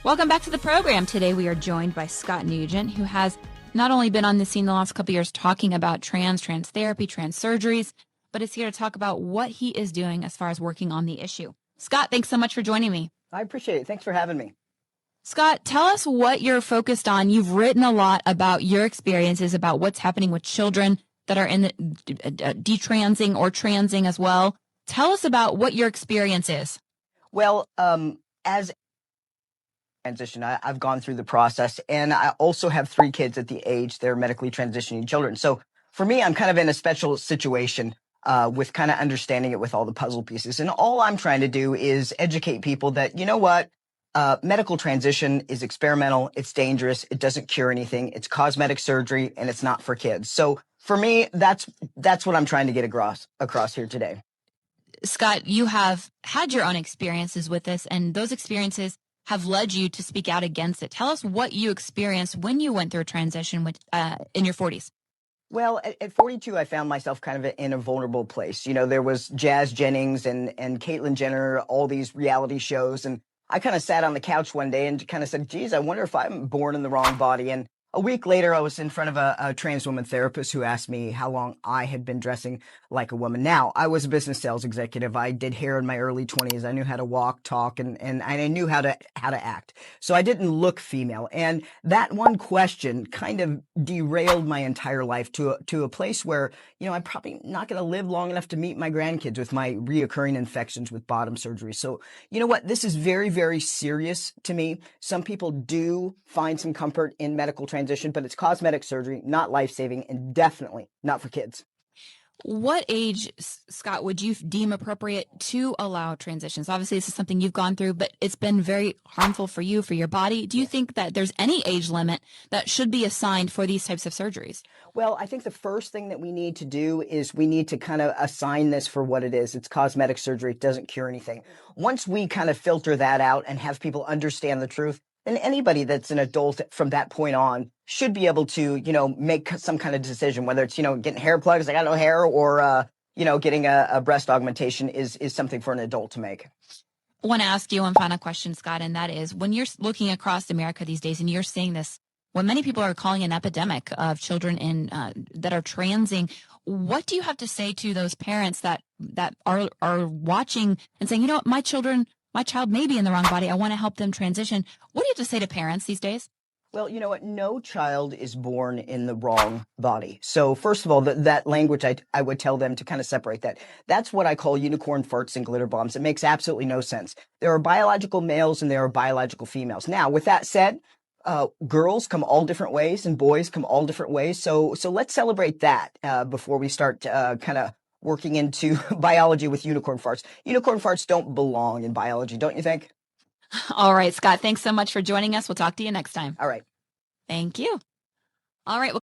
Welcome back to the program. Today we are joined by Scott Newgent, who has not only been on the scene the last couple of years talking about trans therapy, trans surgeries, but is here to talk about what he is doing as far as working on the issue. Scott, thanks so much for joining me. I appreciate it. Thanks for having me. Scott, tell us what you're focused on. You've written a lot about your experiences, about what's happening with children that are in the detransing or transing as well. Tell us about what your experience is. Well, as transition, I've gone through the process, and I also have 3 kids at the age they're medically transitioning children. So for me, I'm kind of in a special situation with kind of understanding it with all the puzzle pieces. And all I'm trying to do is educate people that, you know what, medical transition is experimental, it's dangerous, it doesn't cure anything, it's cosmetic surgery, and it's not for kids. So for me, that's what I'm trying to get across here today. Scott, you have had your own experiences with this, and those experiences have led you to speak out against it. Tell us what you experienced when you went through a transition in your 40s. Well, at 42, I found myself kind of in a vulnerable place. You know, there was Jazz Jennings and Caitlyn Jenner, all these reality shows. And I kind of sat on the couch one day and kind of said, geez, I wonder if I'm born in the wrong body. And a week later, I was in front of a trans woman therapist who asked me how long I had been dressing like a woman. Now, I was a business sales executive. I did hair in my early 20s. I knew how to walk, talk, and I knew how to act. So I didn't look female. And that one question kind of derailed my entire life to a place where, you know, I'm probably not going to live long enough to meet my grandkids with my reoccurring infections with bottom surgery. So, you know what? This is very, very serious to me. Some people do find some comfort in medical transition, but it's cosmetic surgery, not life-saving, and definitely not for kids. What age, Scott, would you deem appropriate to allow transitions? Obviously, this is something you've gone through, but it's been very harmful for you, for your body. Do you think that there's any age limit that should be assigned for these types of surgeries? Well, I think the first thing that we need to do is we need to kind of assign this for what it is. It's cosmetic surgery. It doesn't cure anything. Once we kind of filter that out and have people understand the truth, then anybody that's an adult from that point on should be able to, you know, make some kind of decision, whether it's, you know, getting hair plugs, I got no hair, or, you know, getting a breast augmentation is something for an adult to make. I want to ask you one final question, Scott, and that is, when you're looking across America these days and you're seeing this, when many people are calling an epidemic of children that are transing, what do you have to say to those parents that are watching and saying, you know what, my child may be in the wrong body, I want to help them transition? What do you have to say to parents these days? Well, you know what? No child is born in the wrong body. So first of all, that language, I would tell them to kind of separate that. That's what I call unicorn farts and glitter bombs. It makes absolutely no sense. There are biological males and there are biological females. Now, with that said, girls come all different ways and boys come all different ways. So let's celebrate that before we start kind of working into biology with unicorn farts. Unicorn farts don't belong in biology, don't you think? All right, Scott, thanks so much for joining us. We'll talk to you next time. All right. Thank you. All right. Well